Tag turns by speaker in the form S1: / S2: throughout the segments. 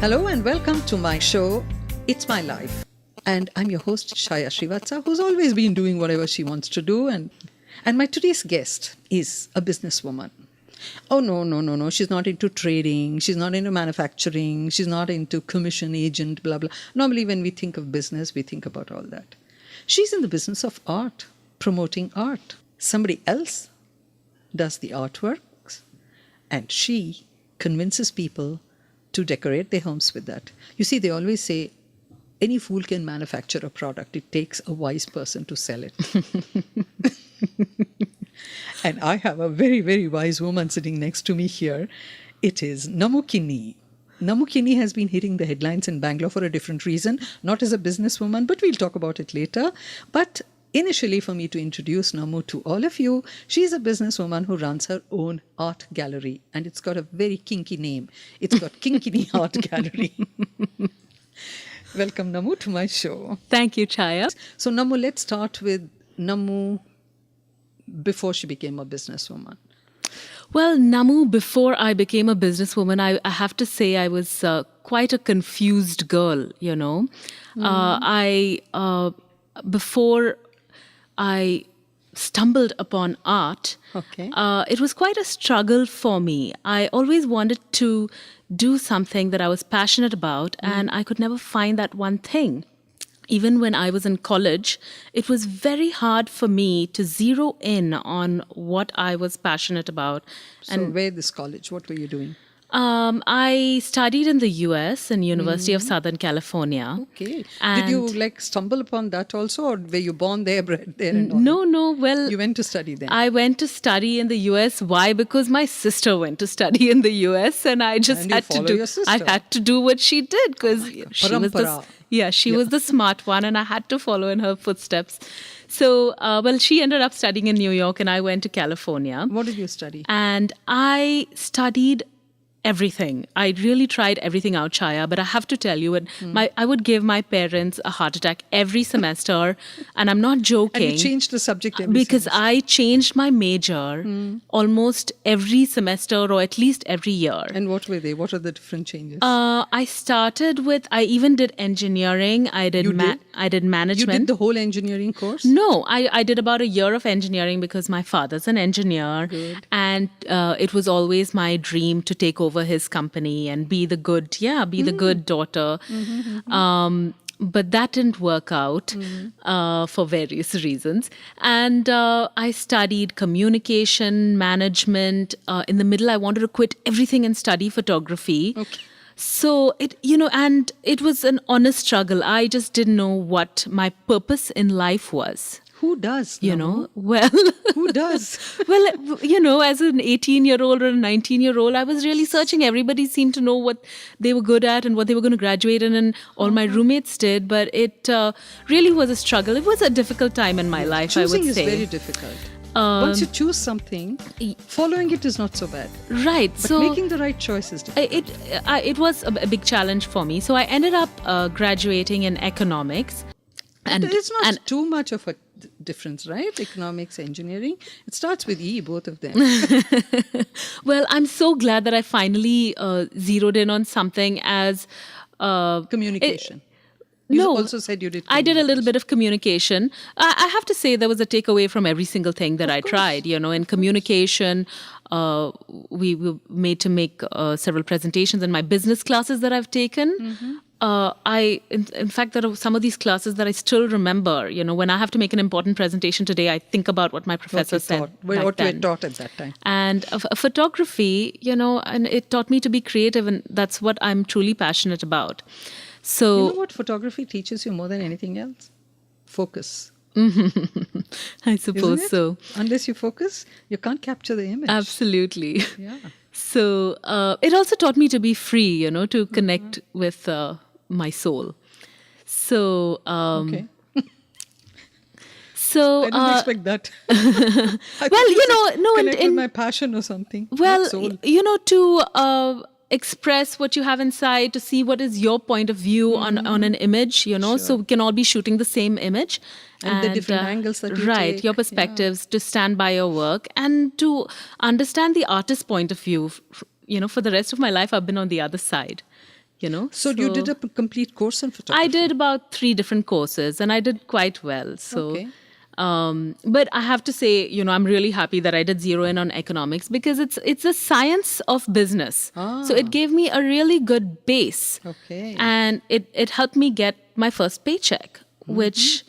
S1: Hello and welcome to my show, It's My Life. And I'm your host, Chaya Srivatsa, who's always been doing whatever she wants to do. And my today's guest is a businesswoman. Oh, no. She's not into trading. She's not into manufacturing. She's not into commission agent, blah, blah. Normally, when we think of business, we think about all that. She's in the business of art, promoting art. Somebody else does the artworks, and she convinces people to decorate their homes with that. You see, they always say, any fool can manufacture a product. It takes a wise person to sell it. And I have a very, very wise woman sitting next to me here. It is Namu Kini. Namu Kini has been hitting the headlines in Bangalore for a different reason, not as a businesswoman, but we'll talk about it later. But initially, for me to introduce Namu to all of you, she's a businesswoman who runs her own art gallery. And it's got a very kinky name. It's got Kinkini Art Gallery. Welcome, Namu, to my show.
S2: Thank you, Chaya.
S1: So, Namu, let's start with Namu before she became a businesswoman.
S2: Well, Namu, before I became a businesswoman, I have to say I was quite a confused girl, you know. Before I stumbled upon art, it was quite a struggle for me. I always wanted to do something that I was passionate about, and I could never find that one thing. Even when I was in college, it was very hard for me to zero in on what I was passionate about.
S1: So where this college? What were you doing?
S2: I studied in the US in University of Southern California.
S1: Okay. Did you stumble upon that also, or were you born there, bred there? And all
S2: No. Well,
S1: you went to study there.
S2: I went to study in the US. Why? Because my sister went to study in the US, and I just had to do.
S1: Your sister.
S2: I had to do what she did because she was was the smart one, and I had to follow in her footsteps. So, she ended up studying in New York, and I went to California.
S1: What did you study?
S2: And I studied everything. I really tried everything out, Chaya, but I have to tell you, I would give my parents a heart attack every semester, and I'm not joking.
S1: And you changed the subject every
S2: because
S1: semester.
S2: I changed my major almost every semester or at least every year.
S1: And what were they? What are the different changes?
S2: I started with, I even did engineering. I did management.
S1: You did the whole engineering course?
S2: No, I did about a year of engineering because my father's an engineer.
S1: Good.
S2: And it was always my dream to take over his company and be the good daughter. But that didn't work out for various reasons. And I studied communication, management. In the middle, I wanted to quit everything and study photography.
S1: Okay.
S2: So and it was an honest struggle. I just didn't know what my purpose in life was.
S1: Who does?
S2: You know, well,
S1: who does?
S2: Well, as an 18-year-old or a 19-year-old, I was really searching. Everybody seemed to know what they were good at and what they were going to graduate in, and all my roommates did. But it really was a struggle. It was a difficult time in my life, I would say.
S1: Choosing is very difficult. Once you choose something, following it is not so bad.
S2: Right.
S1: But making the right choice is difficult.
S2: It was a big challenge for me. So I ended up graduating in economics.
S1: And it's not too much of a difference, right? Economics, engineering. It starts with E, both of them.
S2: Well, I'm so glad that I finally zeroed in on something as
S1: communication. You also said you did
S2: I did a little bit of communication. I have to say there was a takeaway from every single thing that I tried. In communication, we were made to make several presentations in my business classes that I've taken. In fact, there are some of these classes that I still remember. When I have to make an important presentation today, I think about what my professor said.
S1: What you were taught at that time.
S2: And photography, and it taught me to be creative, and that's what I'm truly passionate about. So,
S1: you know what photography teaches you more than anything else? Focus.
S2: I suppose so.
S1: Unless you focus, you can't capture the image.
S2: Absolutely.
S1: Yeah.
S2: So it also taught me to be free, to connect with my soul. So,
S1: okay.
S2: So
S1: I didn't expect that. Connect with my passion or something.
S2: Well, to express what you have inside, to see what is your point of view on an image,
S1: Sure.
S2: so we can all be shooting the same image.
S1: And the different angles that you
S2: right,
S1: take.
S2: your perspectives, to stand by your work and to understand the artist's point of view. For the rest of my life, I've been on the other side.
S1: So you did a complete course in photography?
S2: I did about 3 different courses and I did quite well. So,
S1: Okay.
S2: but I have to say, I'm really happy that I did zero in on economics because it's a science of business. So it gave me a really good base.
S1: Okay.
S2: And it helped me get my first paycheck, which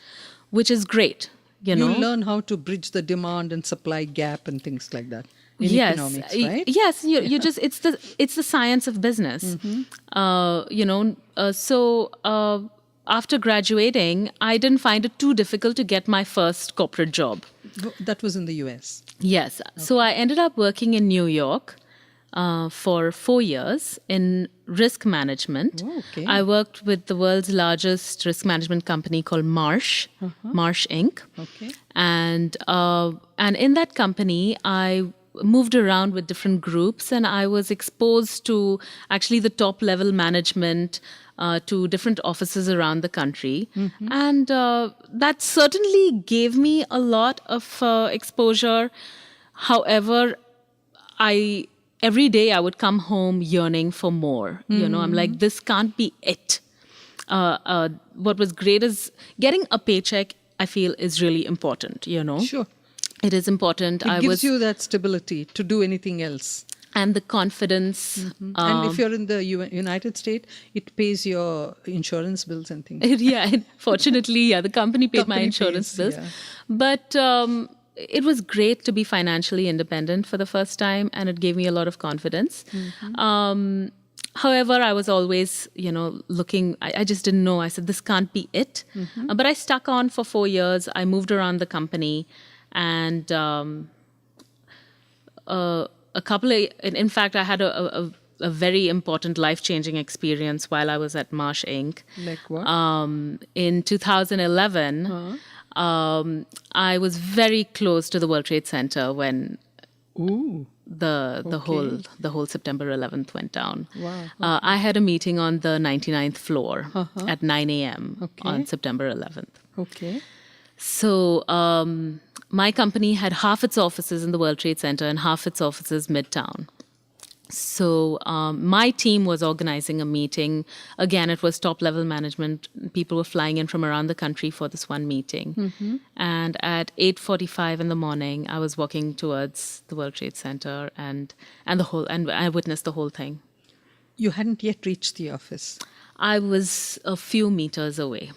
S2: is great.
S1: You learn how to bridge the demand and supply gap and things like that in
S2: Yes,
S1: economics, right?
S2: yes. You just it's the science of business. So after graduating, I didn't find it too difficult to get my first corporate job.
S1: That was in the US.
S2: Yes, so I ended up working in New York for 4 years in risk management.
S1: Oh, okay.
S2: I worked with the world's largest risk management company called Marsh, Marsh Inc.
S1: Okay.
S2: And in that company, I moved around with different groups, and I was exposed to actually the top level management, to different offices around the country, and that certainly gave me a lot of exposure. However, every day I would come home yearning for more. I'm like, this can't be it. What was great is getting a paycheck, I feel, is really important.
S1: Sure.
S2: It is important.
S1: It gives you that stability to do anything else.
S2: And the confidence.
S1: And if you're in the United States, it pays your insurance bills and things.
S2: Fortunately, the company paid my
S1: Company
S2: insurance
S1: pays,
S2: bills.
S1: yeah.
S2: But it was great to be financially independent for the first time, and it gave me a lot of confidence. However, I was always, looking, I just didn't know. I said, this can't be it. But I stuck on for 4 years. I moved around the company, and in fact, I had a very important life-changing experience while I was at Marsh Inc.
S1: Like what?
S2: In 2011, I was very close to the World Trade Center when the whole September 11th went down.
S1: Wow.
S2: I had a meeting on the 99th floor at 9 a.m. on September 11th.
S1: Okay.
S2: So my company had half its offices in the World Trade Center and half its offices midtown. So my team was organizing a meeting. Again, it was top-level management. People were flying in from around the country for this one meeting. And at 8:45 in the morning, I was walking towards the World Trade Center, and I witnessed the whole thing.
S1: You hadn't yet reached the office.
S2: I was a few meters away.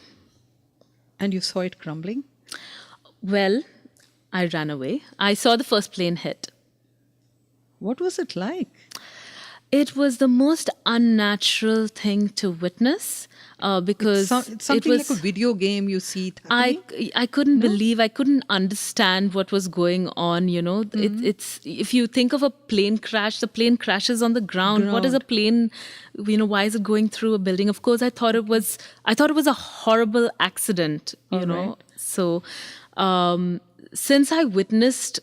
S1: And you saw it crumbling?
S2: Well, I ran away. I saw the first plane hit.
S1: What was it like?
S2: It was the most unnatural thing to witness because
S1: it's something like a video game you see it happening.
S2: I couldn't believe, I couldn't understand what was going on. It's if you think of a plane crash, the plane crashes on the ground. What is a plane? Why is it going through a building? Of course, I thought it was a horrible accident.
S1: Right.
S2: So since I witnessed,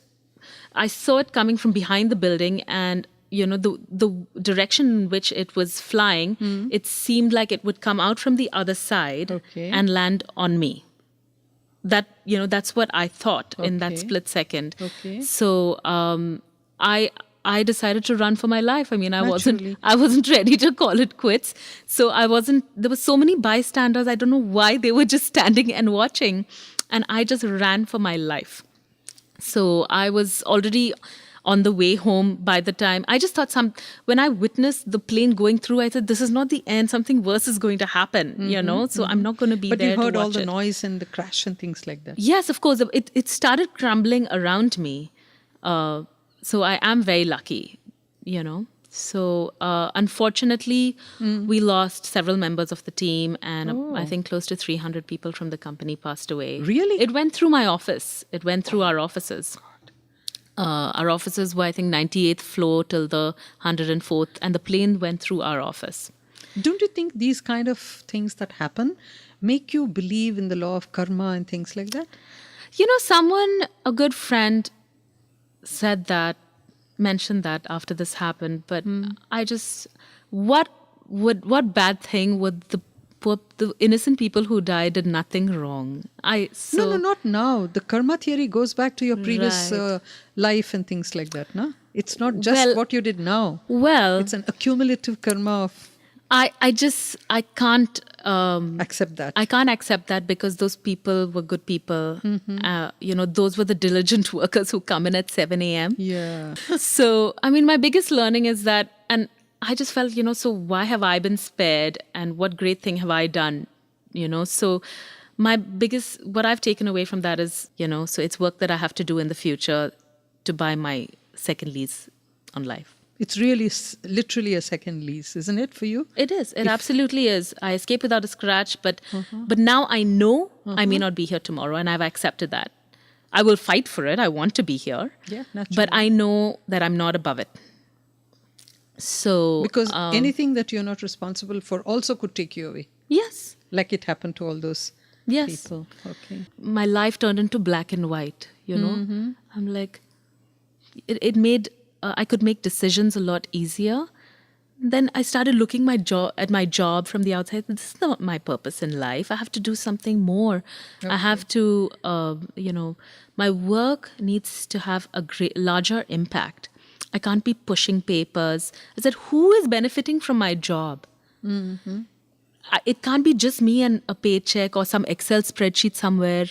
S2: I saw it coming from behind the building, and the direction in which it was flying, it seemed like it would come out from the other side and land on me. That's what I thought in that split second.
S1: Okay.
S2: So I decided to run for my life. I mean, I
S1: Naturally.
S2: wasn't ready to call it quits. So there were so many bystanders. I don't know why they were just standing and watching, and I just ran for my life. So I was already on the way home by the time. I just thought when I witnessed the plane going through, I said, this is not the end. Something worse is going to happen, So I'm not going to be there to watch it.
S1: But you heard all the noise and the crash and things like that.
S2: Yes, of course. It started crumbling around me. So I am very lucky, So unfortunately, we lost several members of the team, and I think close to 300 people from the company passed away.
S1: Really?
S2: It went through my office. It went through our offices. Our offices were, I think, 98th floor till the 104th, and the plane went through our office.
S1: Don't you think these kind of things that happen make you believe in the law of karma and things like that?
S2: A good friend mentioned that after this happened, but I just, what bad thing would the innocent people who died did nothing wrong?
S1: No, not now. The karma theory goes back to your previous life and things like that, no? It's not just what you did now.
S2: Well,
S1: it's an accumulative karma
S2: I can't
S1: Accept that.
S2: I can't accept that because those people were good people. Those were the diligent workers who come in at 7 a.m.
S1: Yeah.
S2: So, I mean, my biggest learning is that, and I just felt, so why have I been spared and what great thing have I done? So what I've taken away from that is, so it's work that I have to do in the future to buy my second lease on life.
S1: It's really literally a second lease, isn't it, for you?
S2: It is. It absolutely is. I escaped without a scratch, but now I know I may not be here tomorrow, and I've accepted that. I will fight for it. I want to be here.
S1: Yeah, naturally.
S2: But I know that I'm not above it. So
S1: because anything that you're not responsible for also could take you away.
S2: Yes.
S1: Like it happened to all those people. Okay.
S2: My life turned into black and white, I'm like, it made, I could make decisions a lot easier. Then I started looking at my job from the outside. This is not my purpose in life. I have to do something more. Okay. I have to, my work needs to have a larger impact. I can't be pushing papers. I said, who is benefiting from my job? Mm-hmm. It can't be just me and a paycheck or some Excel spreadsheet somewhere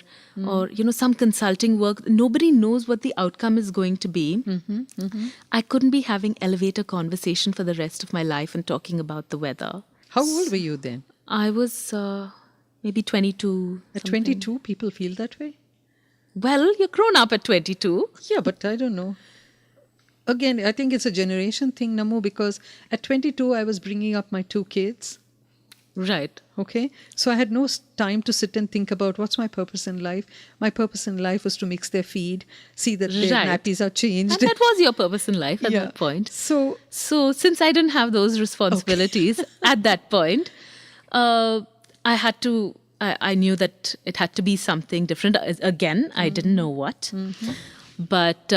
S2: or, some consulting work. Nobody knows what the outcome is going to be. Mm-hmm. Mm-hmm. I couldn't be having elevator conversation for the rest of my life and talking about the weather.
S1: How old were you then?
S2: I was maybe 22.
S1: At 22, people feel that way?
S2: Well, you're grown up at 22.
S1: Yeah, but I don't know. Again, I think it's a generation thing, Namu, because at 22, I was bringing up my 2 kids.
S2: Right.
S1: Okay. So I had no time to sit and think about what's my purpose in life. My purpose in life was to mix their feed, see that their nappies are changed.
S2: And that was your purpose in life at that point. So since I didn't have those responsibilities at that point, I had to, I knew that it had to be something different. Again, I didn't know what. Mm-hmm. But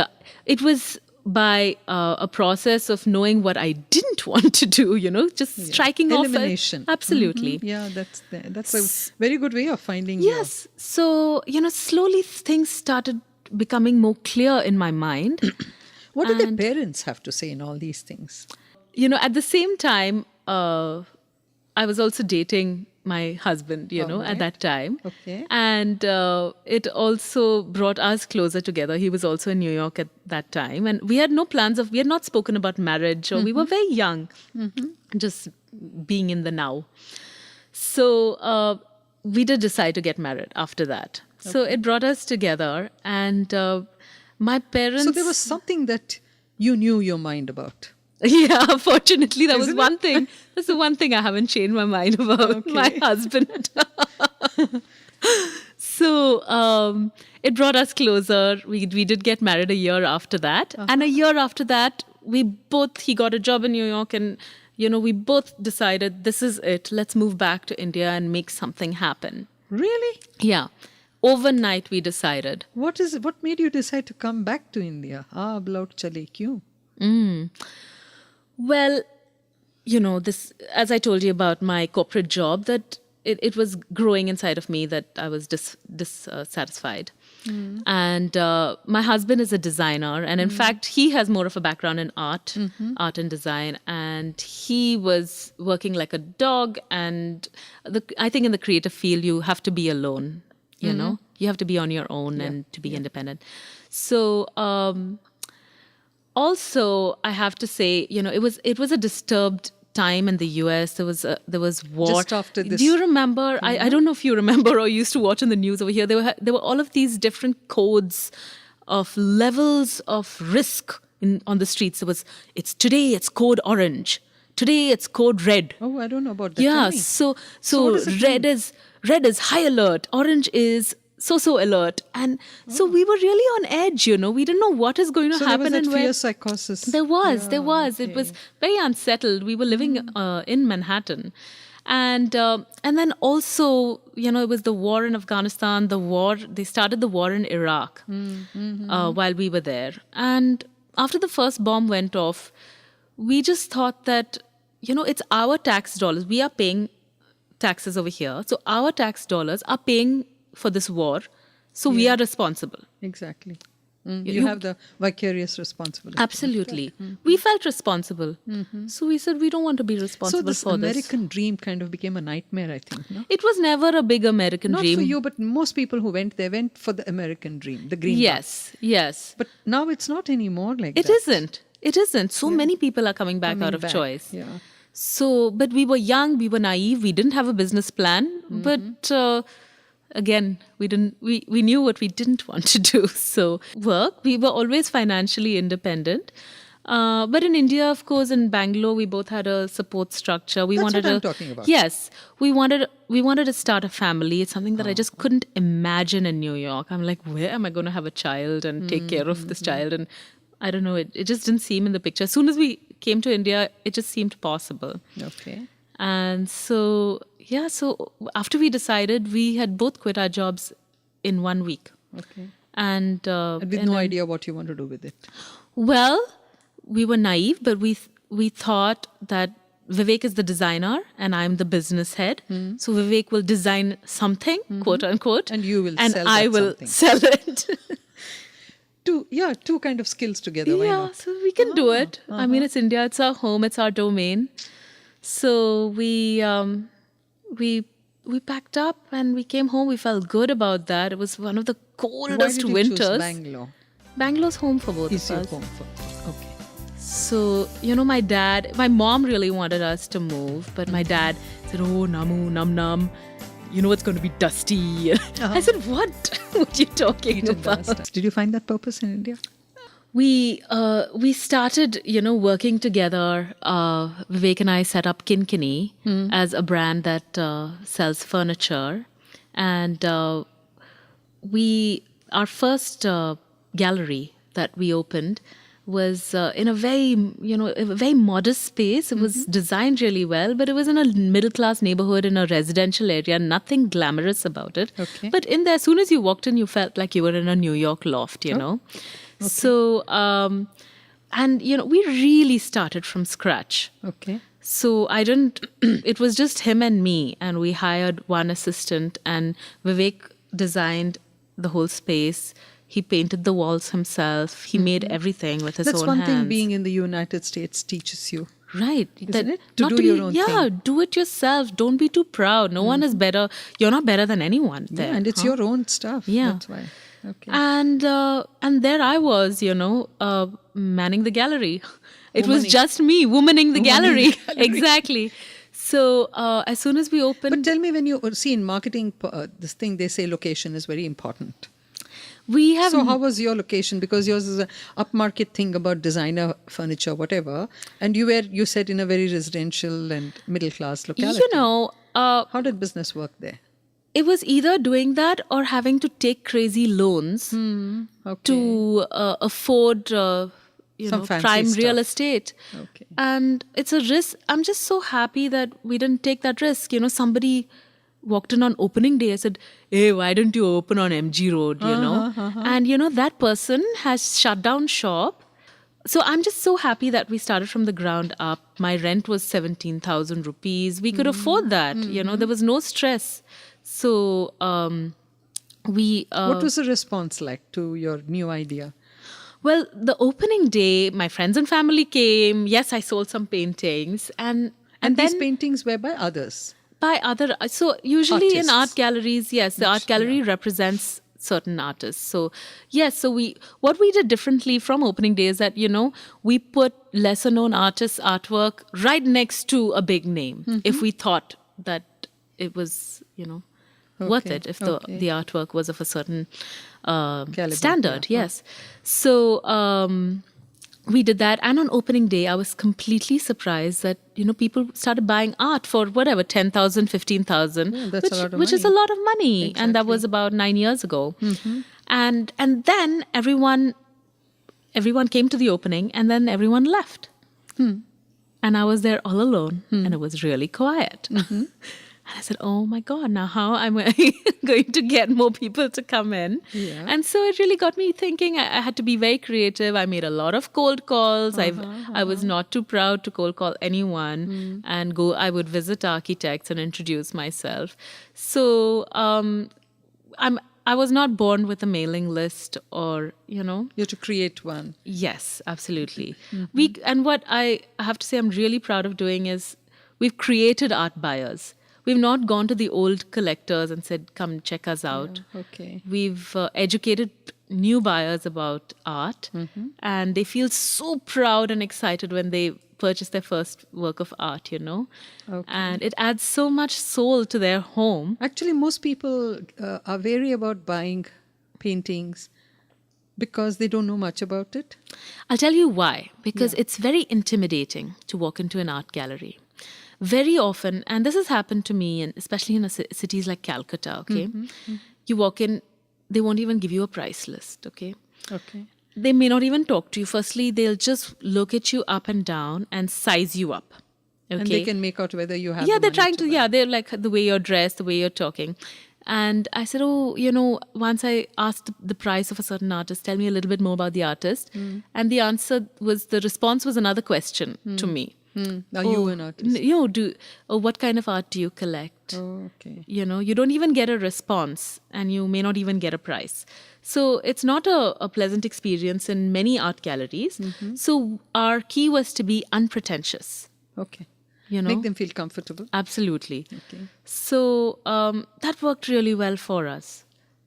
S2: it was by a process of knowing what I didn't want to do, just striking
S1: elimination.
S2: Off. Absolutely.
S1: Mm-hmm. Yeah, that's a very good way of finding.
S2: Yes. So, slowly things started becoming more clear in my mind.
S1: What did the parents have to say in all these things?
S2: At the same time, I was also dating my husband, at that time.
S1: Okay.
S2: And it also brought us closer together. He was also in New York at that time. And we had no plans we had not spoken about marriage, or we were very young, just being in the now. So we did decide to get married after that. Okay. So it brought us together. And my parents...
S1: So there was something that you knew your mind about.
S2: Yeah, fortunately, that was one thing. That's the one thing I haven't changed my mind about, my husband. So it brought us closer. We did get married a year after that. Uh-huh. And a year after that, he got a job in New York, and, we both decided, this is it. Let's move back to India and make something happen.
S1: Really?
S2: Yeah. Overnight, we decided.
S1: What made you decide to come back to India? Blout chale kyun?
S2: Well, this, as I told you about my corporate job, that it was growing inside of me, that I was dissatisfied. And my husband is a designer. And in fact, he has more of a background in art and design. And he was working like a dog. And I think in the creative field, you have to be alone, you have to be on your own and to be independent. So... also, I have to say, it was a disturbed time in the US. There was war.
S1: Just after this.
S2: Do you remember? I don't know if you remember or used to watch on the news over here. There were all of these different codes of levels of risk on the streets. Today it's code orange. Today it's code red.
S1: Oh, I don't know about that.
S2: Yeah. So red is high alert. Orange is so alert. And so we were really on edge, We didn't know what is going to happen.
S1: There was that fear psychosis.
S2: There was. Okay. It was very unsettled. We were living in Manhattan. And then also, it was the war in Afghanistan, they started the war in Iraq while we were there. And after the first bomb went off, we just thought that, it's our tax dollars. We are paying taxes over here. So our tax dollars are paying for this war. So we are responsible.
S1: Exactly. You have the vicarious responsibility.
S2: Absolutely. We felt responsible. So we said, we don't want to be
S1: So
S2: responsible
S1: this
S2: for this.
S1: American dream kind of became a nightmare, I think. No?
S2: It was never a big American
S1: Not
S2: dream.
S1: for you, but most people who went, they went for the American dream, the green card.
S2: Yes.
S1: But now it's not anymore like
S2: It
S1: that.
S2: isn't. It isn't. So many people are coming back out of choice.
S1: Yeah.
S2: So, but we were young, we were naive, we didn't have a business plan. But again, we knew what we didn't want to do. So, we were always financially independent. But in India, of course, in Bangalore, we both had a support structure. We
S1: That's
S2: wanted
S1: what I'm talking about.
S2: Yes, we wanted to start a family. It's something that I just couldn't imagine in New York. I'm like, where am I going to have a child and take care of this child? And I don't know, it just didn't seem in the picture. As soon as we came to India, it just seemed possible.
S1: Okay.
S2: And so after we decided, we had both quit our jobs in 1 week.
S1: Okay.
S2: And
S1: With no idea what you want to do with it.
S2: Well, we were naive, but we thought that Vivek is the designer and I'm the business head. So Vivek will design something, quote unquote,
S1: And you will
S2: and
S1: sell
S2: I
S1: that
S2: will
S1: something.
S2: sell it.
S1: Two kind of skills together. Why not?
S2: So we can do it. I mean, it's India, it's our home, it's our domain. So we packed up and we came home. We felt good about that. It was one of the
S1: Why
S2: coldest
S1: did you
S2: winters.
S1: choose Bangalore?
S2: Bangalore's home for both
S1: Is
S2: of
S1: your
S2: us.
S1: home for? Okay.
S2: So, my mom really wanted us to move, but my dad said, oh, Namu, num, it's going to be dusty. I said, what? What are you talking about?
S1: Did you find that purpose in India?
S2: We started, working together. Vivek and I set up Kini as a brand that sells furniture. And our first gallery that we opened was in a very modest space. It was designed really well, but it was in a middle-class neighborhood in a residential area, nothing glamorous about it.
S1: Okay.
S2: But in there, as soon as you walked in, you felt like you were in a New York loft, know. Okay. So, we really started from scratch.
S1: Okay.
S2: So it was just him and me, and we hired one assistant, and Vivek designed the whole space. He painted the walls himself. He made everything with his
S1: That's
S2: own
S1: one
S2: hands.
S1: thing being in the United States teaches you.
S2: Right.
S1: Isn't it? To do your own thing.
S2: do it yourself. Don't be too proud. No one is better. You're not better than anyone there.
S1: Yeah, and it's your own stuff.
S2: Yeah.
S1: That's why. Okay.
S2: And there I was, manning the gallery. It was just me, womaning the gallery. Exactly. So as soon as we opened...
S1: But tell me, when you see in marketing, this thing, they say location is very important.
S2: We have...
S1: So how was your location? Because yours is an upmarket thing about designer furniture, whatever. And you said in a very residential and middle-class locality. How did business work there?
S2: It was either doing that or having to take crazy loans to afford, prime real estate.
S1: Okay.
S2: And it's a risk. I'm just so happy that we didn't take that risk. Somebody walked in on opening day. I said, hey, why don't you open on MG Road, And, that person has shut down shop. So I'm just so happy that we started from the ground up. My rent was 17,000 rupees. We could afford that. There was no stress. So
S1: what was the response like to your new idea?
S2: Well, the opening day, my friends and family came. Yes, I sold some paintings. And
S1: these
S2: then
S1: paintings were by others?
S2: So usually
S1: Artists.
S2: in art galleries, yes, the art gallery represents certain artists. So yes, what we did differently from opening day is that, we put lesser known artists' artwork right next to a big name. If we thought that it was, worth it, if the artwork was of a certain standard.
S1: Yeah.
S2: Yes. So we did that. And on opening day, I was completely surprised that, people started buying art for whatever, 10,000, 15,000,
S1: that's a lot of
S2: which is a
S1: money.
S2: lot of money.
S1: Exactly.
S2: And that was about 9 years ago. And then everyone came to the opening and then everyone left. And I was there all alone and it was really quiet. And I said, oh my God, now how am I going to get more people to come in?
S1: Yeah.
S2: And so it really got me thinking. I had to be very creative. I made a lot of cold calls. I was not too proud to cold call anyone and I would visit architects and introduce myself. So I was not born with a mailing list or, you know.
S1: You have to create one.
S2: Yes, absolutely. And what I have to say I'm really proud of doing is we've created art buyers. We've not gone to the old collectors and said, come check us out.
S1: Okay.
S2: We've educated new buyers about art, and they feel so proud and excited when they purchase their first work of art, you know.
S1: Okay.
S2: And it adds so much soul to their home.
S1: Actually, most people are wary about buying paintings because they don't know much about it.
S2: I'll tell you why. Because it's very intimidating to walk into an art gallery. Very often, and this has happened to me, and especially in cities like Calcutta, okay? You walk in, they won't even give you a price list, okay?
S1: Okay.
S2: They may not even talk to you. Firstly, they'll just look at you up and down and size you up. Okay?
S1: And they can make out whether you have
S2: Yeah,
S1: the
S2: they're
S1: money
S2: trying to,
S1: buy.
S2: yeah, they're like the way you're dressed, the way you're talking. And I said, oh, you know, once I asked the price of a certain artist, tell me a little bit more about the artist. And the answer was, the response was another question to me.
S1: Are you an artist?
S2: You know, what kind of art do you collect?
S1: Oh, okay.
S2: You know, you don't even get a response and you may not even get a price. So it's not a pleasant experience in many art galleries. So our key was to be unpretentious.
S1: Okay.
S2: You know?
S1: Make them feel comfortable.
S2: Absolutely.
S1: Okay.
S2: So that worked really well for us.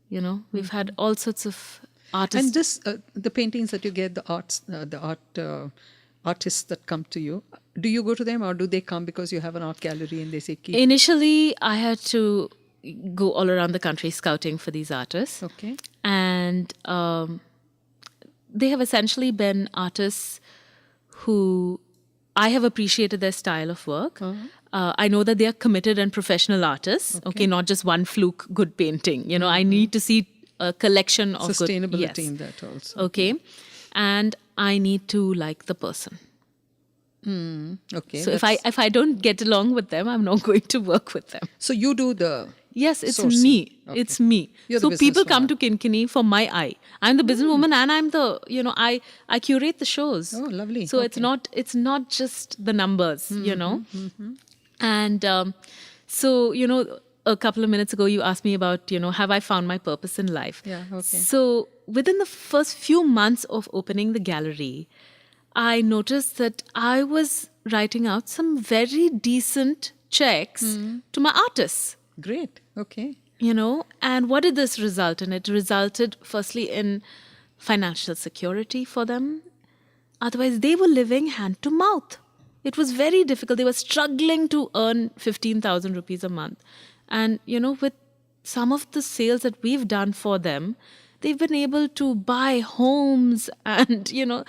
S2: You know, we've had all sorts of artists.
S1: And this, the paintings that you get, the artists that come to you, do you go to them or do they come because you have an art gallery and they say, keep?
S2: Initially, I had to go all around the country scouting for these artists.
S1: Okay.
S2: And they have essentially been artists who I have appreciated their style of work. I know that they are committed and professional artists, okay, not just one fluke good painting. You know, I need to see a collection of
S1: Sustainability
S2: good,
S1: in that also.
S2: Okay. And I need to like the person.
S1: Okay.
S2: So if I don't get along with them, I'm not going to work with them.
S1: So you do the...
S2: Yes, it's
S1: sourcing.
S2: me.
S1: Okay.
S2: It's me.
S1: You're
S2: So
S1: the
S2: people come
S1: businesswoman.
S2: to Kin Kini for my eye. I'm the businesswoman and I'm the, you know, I curate the shows.
S1: Oh, lovely.
S2: So
S1: Okay.
S2: it's not just the numbers, you know. And so, you know, a couple of minutes ago you asked me about, you know, have I found my purpose in life?
S1: Yeah, okay.
S2: So within the first few months of opening the gallery, I noticed that I was writing out some very decent checks to my artists.
S1: Great. Okay.
S2: You know, and what did this result in? It resulted firstly in financial security for them. Otherwise, they were living hand to mouth. It was very difficult. They were struggling to earn 15,000 rupees a month. And, you know, with some of the sales that we've done for them, they've been able to buy homes and, you know,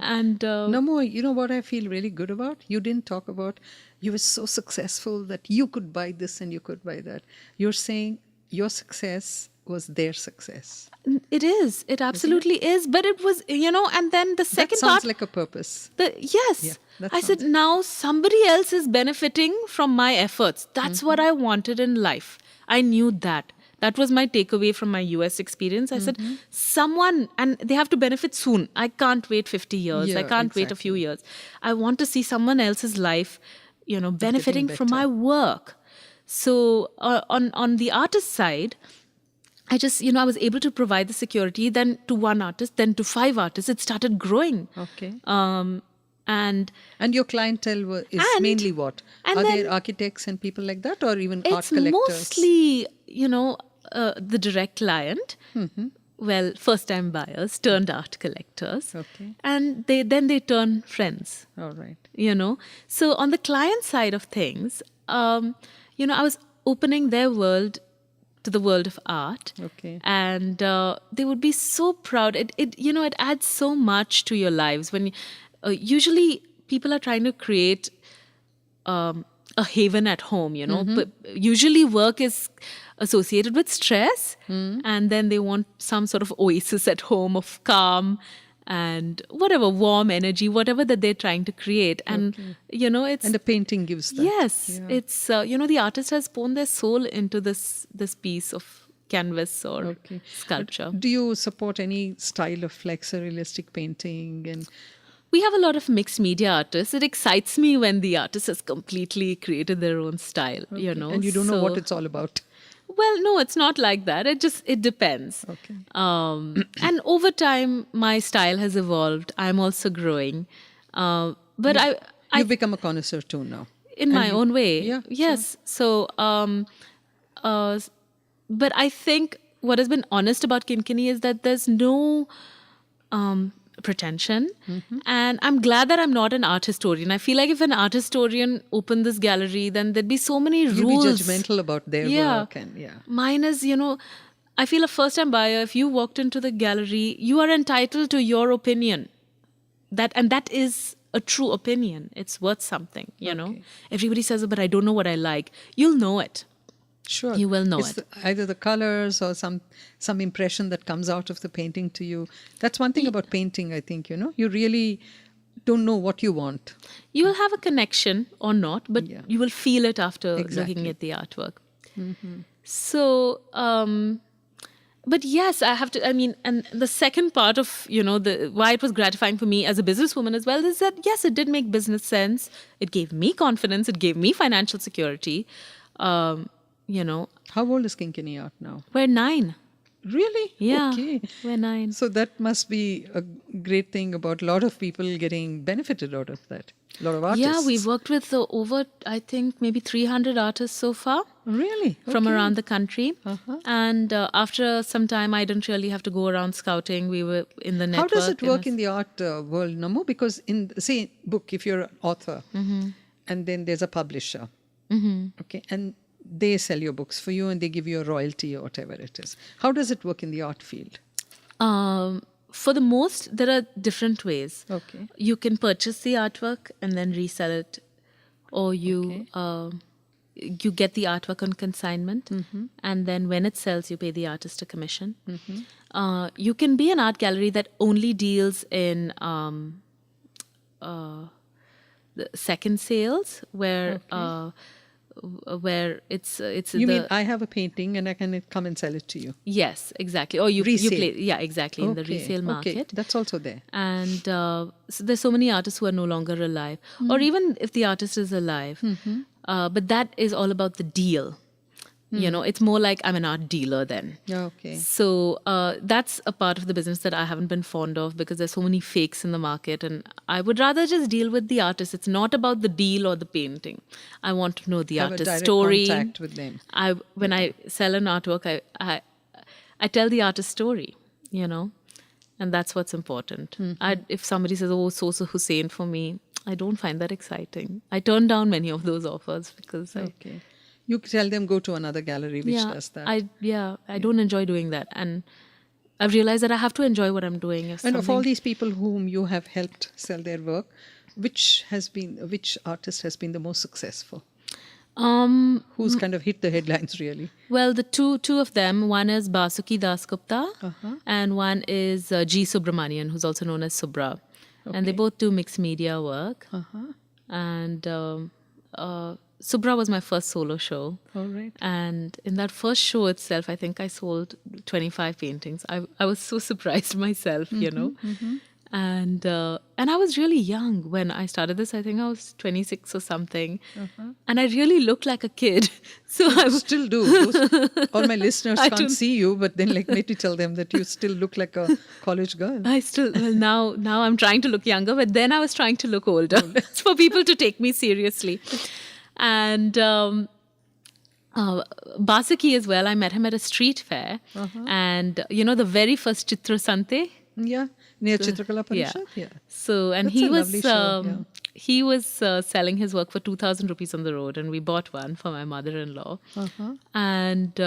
S2: and...
S1: Namu, you know what I feel really good about? You didn't talk about, you were so successful that you could buy this and you could buy that. You're saying your success was their success.
S2: It is. It absolutely is. But it was, you know, and then the second
S1: That sounds
S2: part...
S1: like a purpose.
S2: Yes.
S1: Yeah, that
S2: I said,
S1: sounds-
S2: now somebody else is benefiting from my efforts. That's what I wanted in life. I knew that. That was my takeaway from my US experience. I said, someone, and they have to benefit soon. I can't wait 50 years.
S1: Yeah,
S2: I can't wait a few
S1: exactly.
S2: years. I want to see someone else's life, you know, benefiting from
S1: better.
S2: my work. So on the artist side, I just, you know, I was able to provide the security, then to one artist, then to 5 artists. It started growing.
S1: Okay.
S2: And
S1: And your clientele is
S2: And-
S1: mainly what?
S2: and
S1: Are
S2: then-
S1: there architects and people like that or even art
S2: it's
S1: collectors?
S2: mostly, you know, the direct client. Well, first-time buyers turned art collectors.
S1: Okay.
S2: And they turn friends,
S1: All right.
S2: you know. So on the client side of things, you know, I was opening their world to the world of art.
S1: Okay.
S2: And they would be so proud. It you know, it adds so much to your lives. When usually people are trying to create a haven at home, you know. But usually work is associated with stress, and then they want some sort of oasis at home of calm and whatever, warm energy, whatever that they're trying to create. And, you know, it's...
S1: And the painting gives that.
S2: Yes,
S1: Yeah.
S2: it's, you know, the artist has poured their soul into this piece of canvas or sculpture.
S1: Do you support any style of like surrealistic painting? And
S2: We have a lot of mixed media artists. It excites me when the artist has completely created their own style, you know.
S1: and you don't know what
S2: So-
S1: it's all about.
S2: Well, no, it's not like that. It depends.
S1: Okay.
S2: And over time, my style has evolved. I'm also growing. But
S1: You've become a connoisseur too now.
S2: in my own way,
S1: Yeah,
S2: yes. So, uh, but I think what has been honest about Kinkini is that there's no pretension. And I'm glad that I'm not an art historian. I feel like if an art historian opened this gallery, then there'd be so many
S1: You'd
S2: rules.
S1: be judgmental about their work and
S2: Mine is, I feel a first-time buyer, if you walked into the gallery, you are entitled to your opinion. That is a true opinion. It's worth something, you know. Everybody says, but I don't know what I like. You'll know it.
S1: Sure.
S2: You will know
S1: it's
S2: it.
S1: Either the colors or some impression that comes out of the painting to you. That's one thing about painting, I think, you really don't know what you want.
S2: You will have a connection or not, but you will feel it after looking at the artwork. So, but yes, I have to, and the second part of, why it was gratifying for me as a businesswoman as well is that, yes, it did make business sense. It gave me confidence. It gave me financial security.
S1: How old is Kinkini Art now?
S2: We're 9.
S1: Really?
S2: Yeah,
S1: Okay.
S2: we're 9.
S1: So that must be a great thing about a lot of people getting benefited out of that. A lot of artists.
S2: Yeah, we've worked with over, I think, maybe 300 artists so far.
S1: Really?
S2: From around the country. And after some time, I didn't really have to go around scouting. We were in the network.
S1: How does it work in the art world, Namu? Because in, say, book, if you're an author, and then there's a publisher, okay, and they sell your books for you and they give you a royalty or whatever it is. How does it work in the art field?
S2: For the most, there are different ways.
S1: Okay.
S2: You can purchase the artwork and then resell it, or you get the artwork on consignment, and then when it sells, you pay the artist a commission. You can be an art gallery that only deals in the second sales, where it's
S1: you mean I have a painting and I can come and sell it to you?
S2: Yes, exactly. Or you
S1: Resale.
S2: play in the resale market.
S1: Okay, that's also there.
S2: And so there's so many artists who are no longer alive, or even if the artist is alive, but that is all about the deal. It's more like I'm an art dealer then.
S1: Okay.
S2: So that's a part of the business that I haven't been fond of because there's so many fakes in the market, and I would rather just deal with the artist. It's not about the deal or the painting. I want to know the artist's
S1: direct
S2: story.
S1: Contact with them.
S2: When I sell an artwork, I tell the artist's story, and that's what's important. If somebody says, "Oh, Sosa Hussain for me," I don't find that exciting. I turn down many of those offers because
S1: you tell them go to another gallery which does that.
S2: I don't enjoy doing that, and I've realized that I have to enjoy what I'm doing.
S1: And of all these people whom you have helped sell their work, which artist has been the most successful? Who's kind of hit the headlines really?
S2: Well, the two of them, one is Basuki Das Gupta and one is G. Subramanian, who's also known as Subra. And they both do mixed media work. And Subra was my first solo show.
S1: All right.
S2: And in that first show itself, I think I sold 25 paintings. I was so surprised myself, And I was really young when I started this. I think I was 26 or something. And I really looked like a kid. So I
S1: still do. All my listeners can't see you, but then maybe tell them that you still look like a college girl.
S2: Now I'm trying to look younger, but then I was trying to look older for people to take me seriously. And Basuki as well, I met him at a street fair. And, the very first Chitra Sante.
S1: Yeah, near Chitrakala Parishad. Yeah.
S2: So, and he was selling his work for 2,000 rupees on the road, and we bought one for my mother-in-law. And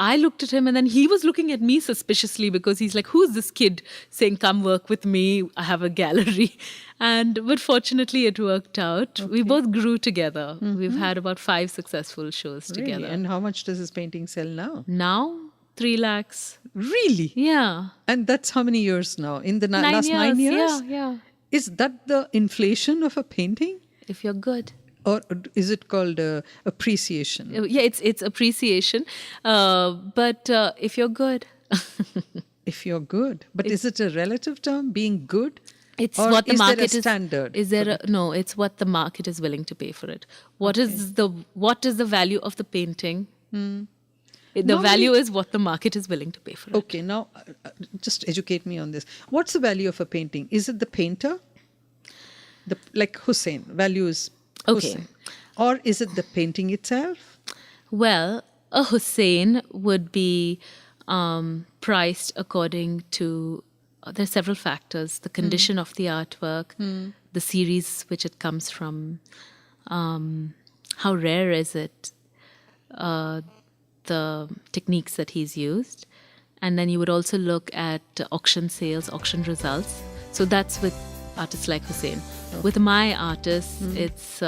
S2: I looked at him, and then he was looking at me suspiciously because he's like, "Who's this kid saying, 'Come work with me, I have a gallery'?" But fortunately, it worked out. We both grew together. We've had about 5 successful shows together.
S1: And how much does his painting sell now?
S2: Now, 3 lakhs.
S1: Really?
S2: Yeah.
S1: And that's how many years now? In the last 9 years?
S2: Yeah.
S1: Is that the inflation of a painting?
S2: If you're good.
S1: Or is it called appreciation?
S2: Yeah, it's appreciation. But if you're good.
S1: If you're good. But is it a relative term, being good?
S2: It's what the market is.
S1: Standard?
S2: No, it's what the market is willing to pay for it. What is the value of the painting? The
S1: Normally-
S2: value is what the market is willing to pay for it.
S1: Okay, now just educate me on this. What's the value of a painting? Is it the painter? Like Hussein, value is
S2: Okay.
S1: Hussein. Or is it the painting itself?
S2: Well, a Hussein would be priced according to, there's several factors: the condition of the artwork, the series which it comes from, how rare is it, the techniques that he's used. And then you would also look at auction sales, auction results. So that's with artists like Hussein. With my artists, it's,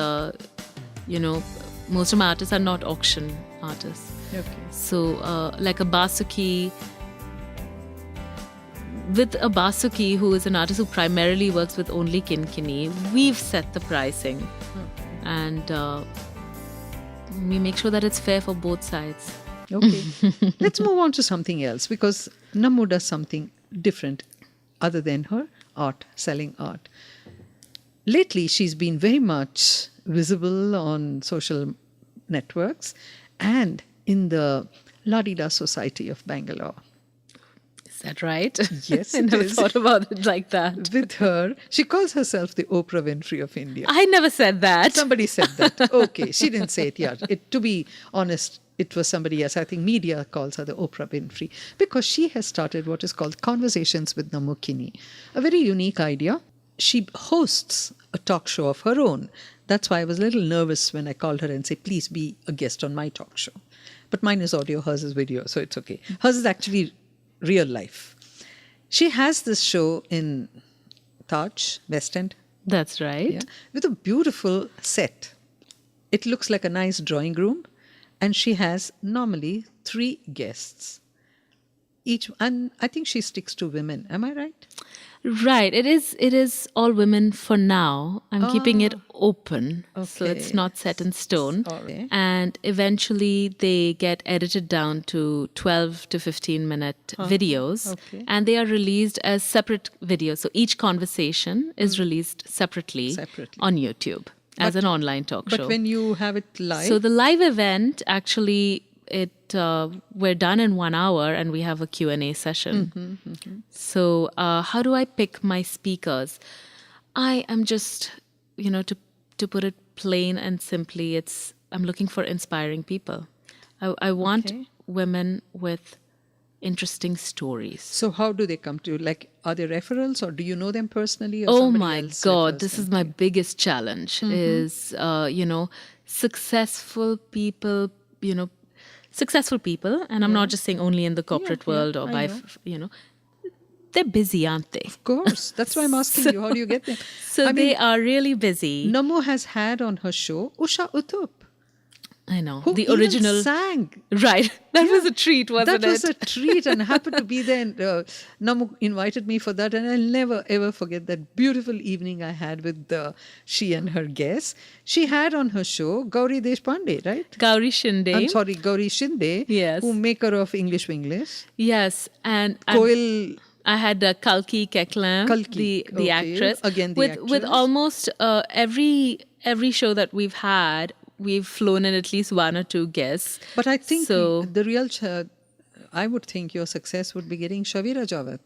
S2: most of my artists are not auction artists.
S1: Okay.
S2: So like a Basuki, with a Basuki, who is an artist who primarily works with only Kini, we've set the pricing. And we make sure that it's fair for both sides.
S1: Okay. Let's move on to something else, because Namu does something different other than her art, selling art. Lately, she's been very much visible on social networks and in the La-di-da Society of Bangalore.
S2: Is that right?
S1: Yes,
S2: I
S1: it
S2: never
S1: is.
S2: thought about it like that.
S1: With her, she calls herself the Oprah Winfrey of India.
S2: I never said that.
S1: Somebody said that. Okay, she didn't say it. Yeah, to be honest, it was somebody else. I think media calls her the Oprah Winfrey because she has started what is called Conversations with Namu Kini, a very unique idea. She hosts a talk show of her own. That's why I was a little nervous when I called her and said, please be a guest on my talk show. But mine is audio, hers is video, so it's okay. Hers is actually real life. She has this show in Taj, West End,
S2: That's right.
S1: yeah, with a beautiful set. It looks like a nice drawing room, and she has normally 3 guests. And I think she sticks to women. Am I right?
S2: Right. It is all women for now. I'm keeping it open. So it's
S1: Okay.
S2: not set in stone.
S1: Okay.
S2: And eventually they get edited down to 12 to 15 minute videos.
S1: Okay.
S2: And they are released as separate videos. So each conversation is released separately,
S1: Separately.
S2: on YouTube as an online talk show.
S1: But when you have it live,
S2: So the live event, actually, we're done in 1 hour and we have a Q&A session. So how do I pick my speakers? I am just, to put it plain and simply, I'm looking for inspiring people. I want
S1: Okay.
S2: women with interesting stories.
S1: so how do they come to you? Like, are there referrals or do you know them personally? Or
S2: Oh
S1: somebody
S2: my
S1: else
S2: God,
S1: refers
S2: this
S1: them
S2: is
S1: to
S2: my
S1: you?
S2: biggest challenge is, successful people, successful people. And I'm not just saying only in the corporate
S1: yeah,
S2: world or
S1: I
S2: by,
S1: know.
S2: they're busy, aren't they?
S1: Of course. That's why I'm asking you. How do you get them?
S2: So
S1: I
S2: they
S1: mean,
S2: are really busy.
S1: Namu has had on her show Usha Uthup,
S2: I know.
S1: who
S2: The
S1: even
S2: original.
S1: sang.
S2: Right. That was a treat, wasn't
S1: That was
S2: it?
S1: a treat, and I happened to be there. And Namu invited me for that, and I'll never ever forget that beautiful evening I had with she and her guests. She had on her show Gauri Deshpande, right?
S2: Gauri Shinde.
S1: I'm sorry, Gauri Shinde,
S2: Yes.
S1: who maker of English Winglish.
S2: Yes. And
S1: Koil,
S2: I had Kalki Keklam,
S1: Kalki,
S2: the
S1: okay.
S2: actress.
S1: Again, the
S2: with
S1: actress.
S2: almost every show that we've had, we've flown in at least 1 or 2 guests.
S1: but I think
S2: So-
S1: the real, I would think your success would be getting Shavira Jawat,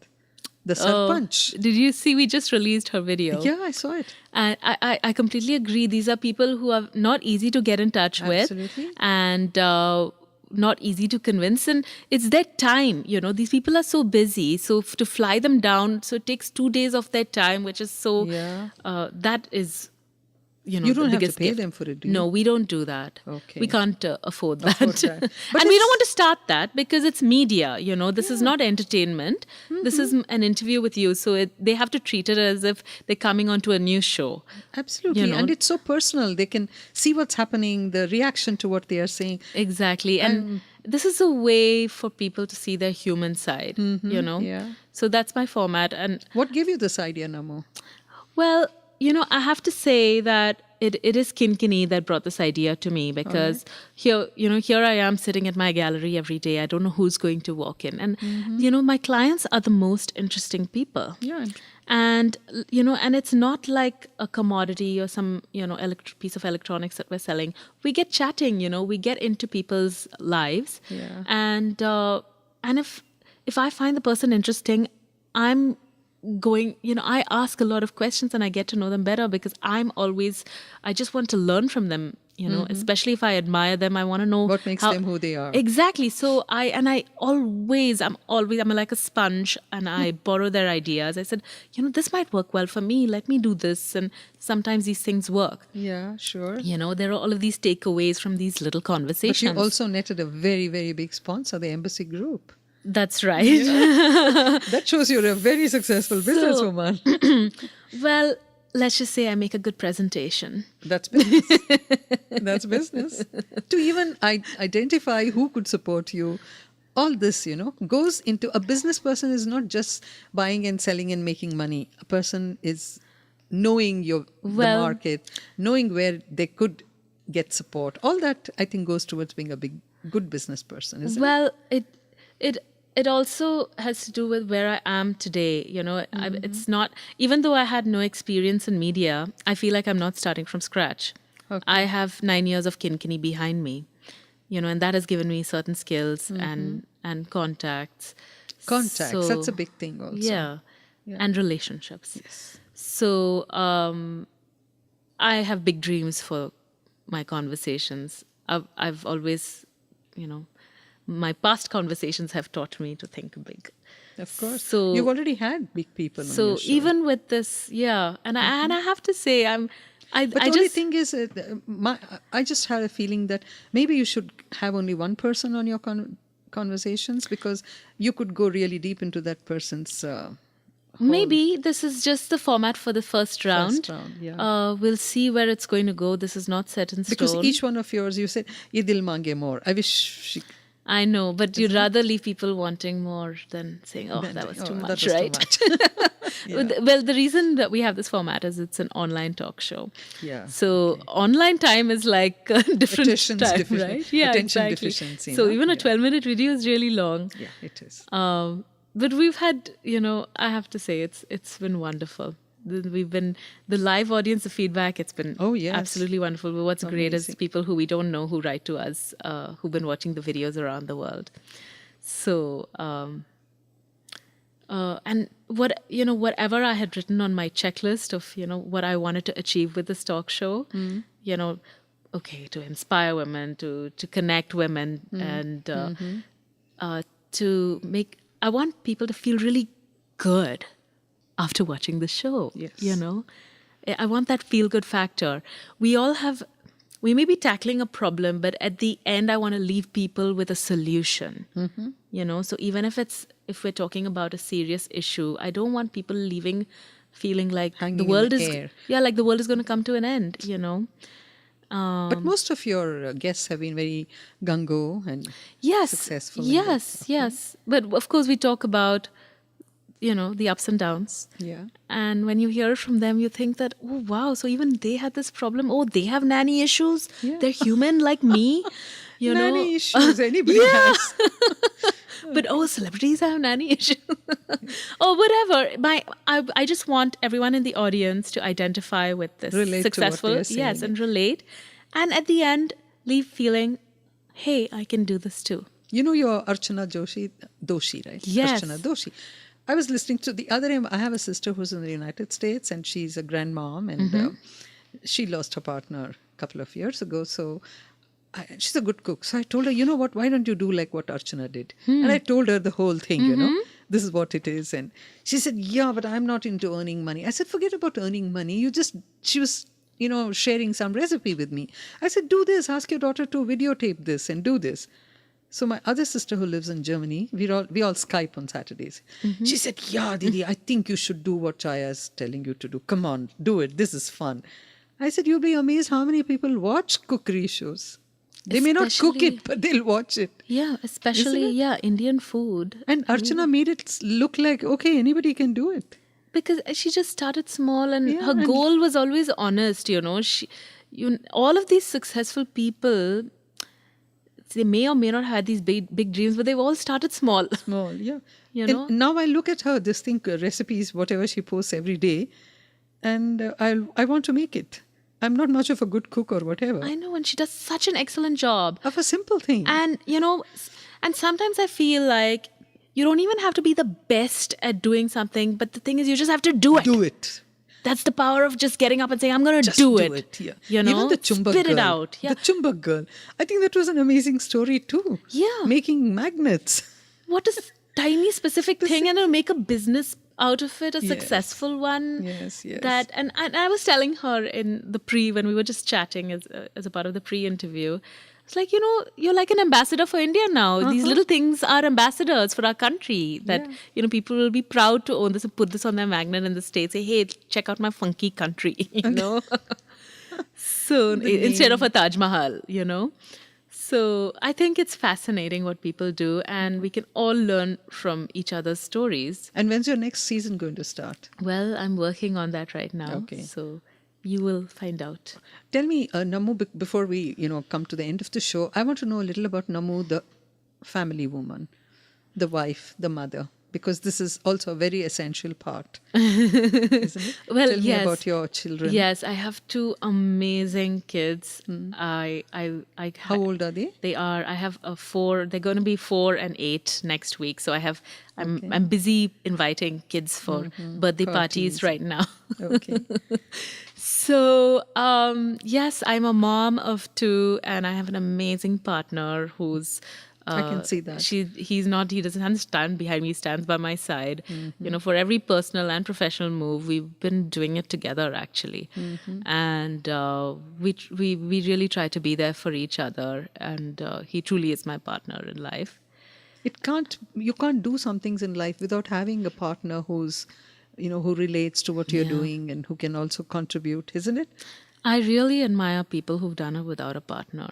S1: the
S2: Oh,
S1: Sarpanch.
S2: did you see? We just released her video.
S1: Yeah, I saw it.
S2: And I completely agree. These are people who are not easy to get in touch
S1: Absolutely.
S2: with and not easy to convince. And it's their time. These people are so busy. So to fly them down, so it takes 2 days of their time, which is so,
S1: Yeah.
S2: that is,
S1: You
S2: the
S1: don't have to
S2: biggest
S1: pay
S2: gift.
S1: them for it, do you?
S2: No, we don't do that.
S1: Okay.
S2: We can't afford that.
S1: Afford that. But
S2: And we
S1: it's-
S2: don't want to start that because it's media. This is not entertainment. This is an interview with you. So they have to treat it as if they're coming onto a news show.
S1: Absolutely. And it's so personal. They can see what's happening, the reaction to what they are saying.
S2: Exactly. And this is a way for people to see their human side,
S1: yeah.
S2: So that's my format. And
S1: What gave you this idea, Namu?
S2: well, I have to say that it is Kinkini that brought this idea to me because here I am sitting at my gallery every day. I don't know who's going to walk in. And, my clients are the most interesting people.
S1: Yeah.
S2: And, and it's not like a commodity or some, piece of electronics that we're selling. We get chatting, we get into people's lives.
S1: Yeah.
S2: And if I find the person interesting, I'm going, I ask a lot of questions and I get to know them better because I just want to learn from them, especially if I admire them. I want to know
S1: what makes them who they are.
S2: Exactly. So I'm like a sponge and I borrow their ideas. I said, this might work well for me. Let me do this. And sometimes these things work.
S1: Yeah, sure.
S2: There are all of these takeaways from these little conversations.
S1: But you also netted a very, very big sponsor, the Embassy Group.
S2: That's right.
S1: Yeah. That shows you're a very successful businesswoman.
S2: Well, let's just say I make a good presentation.
S1: That's business. That's business. To even identify who could support you, all this, goes into a business person is not just buying and selling and making money. A person is knowing the market, knowing where they could get support. All that, I think, goes towards being a good business person, isn't it?
S2: Well, it also has to do with where I am today. It's not, even though I had no experience in media, I feel like I'm not starting from scratch. Okay. I have 9 years of Kini behind me, and that has given me certain skills and contacts.
S1: Contacts, that's a big thing also.
S2: Yeah. And relationships.
S1: Yes.
S2: So I have big dreams for my conversations. I've always, my past conversations have taught me to think big.
S1: Of course. So you've already had big people on your show.
S2: So even with this, and I have to say,
S1: But the only thing is, I just had a feeling that maybe you should have only one person on your conversations because you could go really deep into that person's.
S2: Maybe this is just the format for the first round. We'll see where it's going to go. This is not set in stone.
S1: Because each one of yours, you said, "Ye dil mange more." I wish
S2: I know, but you'd rather leave people wanting more than saying, that was too much, right?
S1: Too much.
S2: Yeah. Well, the reason that we have this format is it's an online talk show.
S1: Yeah.
S2: So online time is like a different time, right? Yeah,
S1: attention deficiency.
S2: So even a 12-minute video is really long.
S1: Yeah, it is.
S2: But we've had, I have to say, it's been wonderful. The live audience, the feedback, it's been absolutely wonderful. But what's great is people who we don't know who write to us, who've been watching the videos around the world. So, and whatever I had written on my checklist of, what I wanted to achieve with this talk show, to inspire women, to connect women and to make, I want people to feel really good after watching the show.
S1: Yes.
S2: I want that feel-good factor. We may be tackling a problem, but at the end, I want to leave people with a solution. So even if we're talking about a serious issue, I don't want people leaving feeling like
S1: hanging
S2: the world is
S1: air.
S2: Like the world is going to come to an end.
S1: But most of your guests have been very gung-ho and successful.
S2: Yes. But of course, we talk about the ups and downs.
S1: Yeah.
S2: And when you hear it from them, you think that, oh, wow, so even they had this problem. Oh, they have nanny issues. Yeah. They're human like me.
S1: Nanny issues, anybody has.
S2: But, celebrities have nanny issues. Or whatever. I just want everyone in the audience to identify with this successful. And relate. And at the end, leave feeling, hey, I can do this too.
S1: You're Archana Doshi, right?
S2: Yes.
S1: Archana Doshi. I was listening to the other end. I have a sister who's in the United States and she's a grandmom and she lost her partner a couple of years ago. So she's a good cook. So I told her, why don't you do like what Archana did? And I told her the whole thing, this is what it is. And she said, yeah, but I'm not into earning money. I said, forget about earning money. She was, sharing some recipe with me. I said, do this, ask your daughter to videotape this and do this. So my other sister who lives in Germany, we all Skype on Saturdays. She said, yeah, Didi, I think you should do what Chaya is telling you to do. Come on, do it. This is fun. I said, you'll be amazed how many people watch cookery shows. They may not cook it, but they'll watch it.
S2: Yeah, especially, Indian food.
S1: And Archana made it look like, okay, anybody can do it.
S2: Because she just started small and her goal was always honest, all of these successful people, they may or may not have these big dreams, but they've all started small.
S1: Small, yeah.
S2: You know?
S1: And now I look at her, this thing, recipes, whatever she posts every day, and I want to make it. I'm not much of a good cook or whatever.
S2: I know, and she does such an excellent job.
S1: Of a simple thing.
S2: And, and sometimes I feel like you don't even have to be the best at doing something, but the thing is, you just have to do it.
S1: Do it.
S2: That's the power of just getting up and saying, I'm going to do it.
S1: Yeah.
S2: You know,
S1: even the Chumbak
S2: spit
S1: girl.
S2: it out. Yeah.
S1: The Chumbak girl. I think that was an amazing story too.
S2: Yeah.
S1: Making magnets.
S2: What is tiny specific thing and make a business out of it, a successful one.
S1: Yes.
S2: That and I was telling her in the when we were just chatting as a part of the pre-interview. It's like, you're like an ambassador for India now. These little things are ambassadors for our country that, people will be proud to own this and put this on their magnet in the States. Say, hey, check out my funky country, So instead of a Taj Mahal, So I think it's fascinating what people do, and we can all learn from each other's stories.
S1: And when's your next season going to start?
S2: Well, I'm working on that right now.
S1: Okay.
S2: So you will find out.
S1: Tell me, Namu, before we, come to the end of the show, I want to know a little about Namu, the family woman, the wife, the mother, because this is also a very essential part, isn't it?
S2: Well,
S1: Tell me about your children.
S2: Yes, I have two amazing kids.
S1: How old are they?
S2: They are. I have 4. They're going to be 4 and 8 next week. So I'm busy inviting kids for birthday parties right now.
S1: Okay.
S2: So, yes, I'm a mom of 2, and I have an amazing partner who's.
S1: I can see that.
S2: He doesn't stand behind me, he stands by my side. For every personal and professional move, we've been doing it together, actually. And we really try to be there for each other. And he truly is my partner in life.
S1: You can't do some things in life without having a partner who's, who relates to what you're doing and who can also contribute, isn't it?
S2: I really admire people who've done it without a partner.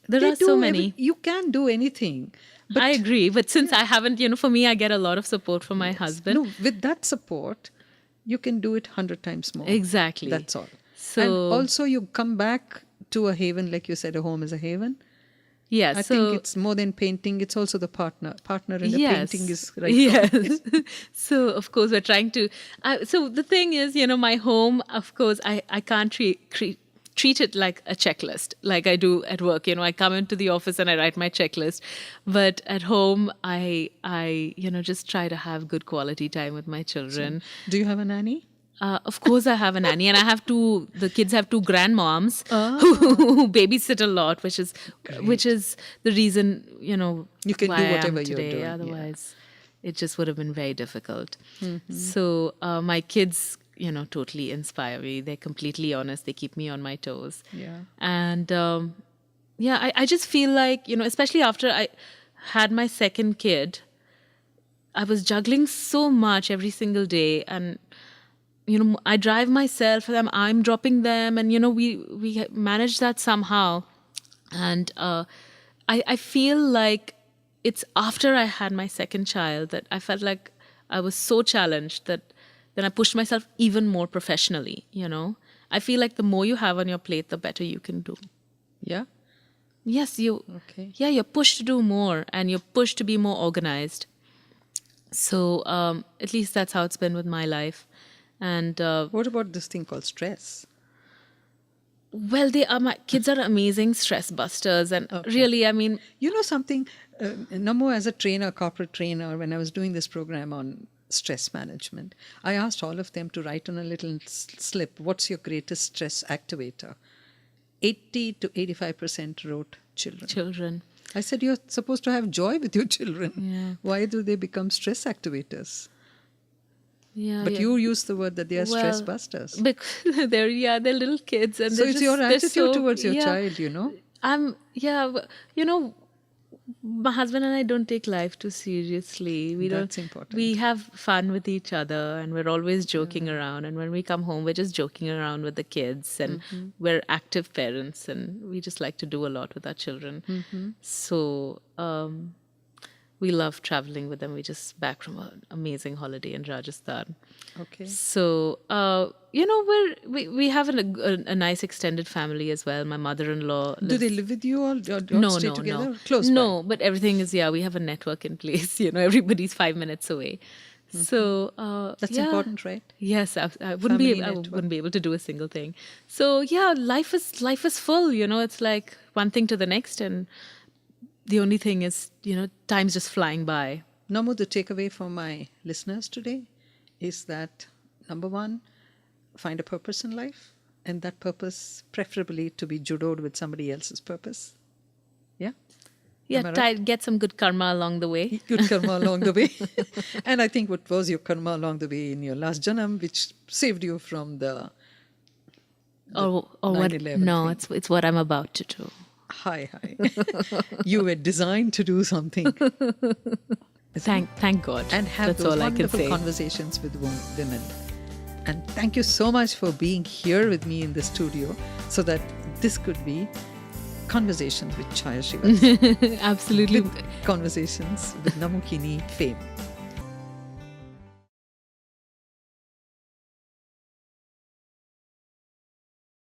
S2: There are so many.
S1: You can do anything. But
S2: I agree. But since I haven't, for me, I get a lot of support from my husband.
S1: No, with that support, you can do it 100 times more.
S2: Exactly.
S1: That's all.
S2: So,
S1: and also you come back to a haven, like you said, a home is a haven.
S2: Yes.
S1: I think it's more than painting. It's also the partner. Partner in the painting is right.
S2: Yes. So, of course, we're trying to... so the thing is, my home, of course, I can't treat it like a checklist, like I do at work. I come into the office and I write my checklist. But at home, I just try to have good quality time with my children.
S1: So, do you have a nanny?
S2: Of course, I have a nanny, and I have the kids have 2 grandmoms who babysit a lot, which is the reason,
S1: you can
S2: why
S1: do
S2: I
S1: whatever
S2: am
S1: you're
S2: today.
S1: doing.
S2: Otherwise, it just would have been very difficult. So my kids, totally inspire me. They're completely honest. They keep me on my toes.
S1: Yeah.
S2: And I just feel like, especially after I had my second kid, I was juggling so much every single day, and I drive myself, and I'm dropping them, and we manage that somehow. And I feel like it's after I had my second child that I felt like I was so challenged that then I pushed myself even more professionally. I feel like the more you have on your plate, the better you can do.
S1: Yeah.
S2: Yes,
S1: Okay.
S2: Yeah, you're pushed to do more, and you're pushed to be more organized. So at least that's how it's been with my life. And
S1: what about this thing called stress?
S2: Well, my kids are amazing stress busters, and really, I mean,
S1: something, Namu, as a trainer, corporate trainer, when I was doing this program on stress management, I asked all of them to write on a little slip, what's your greatest stress activator? 80 to 85% wrote children. I said, you're supposed to have joy with your children.
S2: Yeah.
S1: Why do they become stress activators?
S2: Yeah,
S1: but you use the word that they are stress busters.
S2: Because they're little kids, and
S1: so it's your attitude towards your child,
S2: my husband and I don't take life too seriously.
S1: That's important.
S2: We have fun with each other, and we're always joking around. And when we come home, we're just joking around with the kids, and we're active parents, and we just like to do a lot with our children. So We love traveling with them. We just back from an amazing holiday in Rajasthan.
S1: Okay.
S2: So, we have a nice extended family as well. My mother-in-law
S1: Do
S2: lives.
S1: they live with you all? Or
S2: No,
S1: stay
S2: no,
S1: together?
S2: no.
S1: Close
S2: No, but everything is, we have a network in place. Everybody's 5 minutes away. So,
S1: That's
S2: yeah.
S1: important, right?
S2: Yes, I wouldn't
S1: Family
S2: I
S1: network.
S2: wouldn't be able to do a single thing. So, yeah, life is full, It's like one thing to the next, and the only thing is, time's just flying by.
S1: Namu, the takeaway for my listeners today is that, number one, find a purpose in life, and that purpose preferably to be judoed with somebody else's purpose. Yeah?
S2: Yeah,
S1: Am I right?
S2: get some good karma along the way.
S1: Good karma along the way. And I think what was your karma along the way in your last janam, which saved you from the
S2: Or what?
S1: 9/11
S2: No,
S1: thing.
S2: it's what I'm about to do.
S1: Hi. You were designed to do something.
S2: Thank God.
S1: And have
S2: That's
S1: those
S2: all I can
S1: wonderful
S2: say.
S1: conversations with women. And thank you so much for being here with me in the studio so that this could be Conversations with Chaya Srivatsa.
S2: Absolutely.
S1: With Conversations with Namu Kini fame.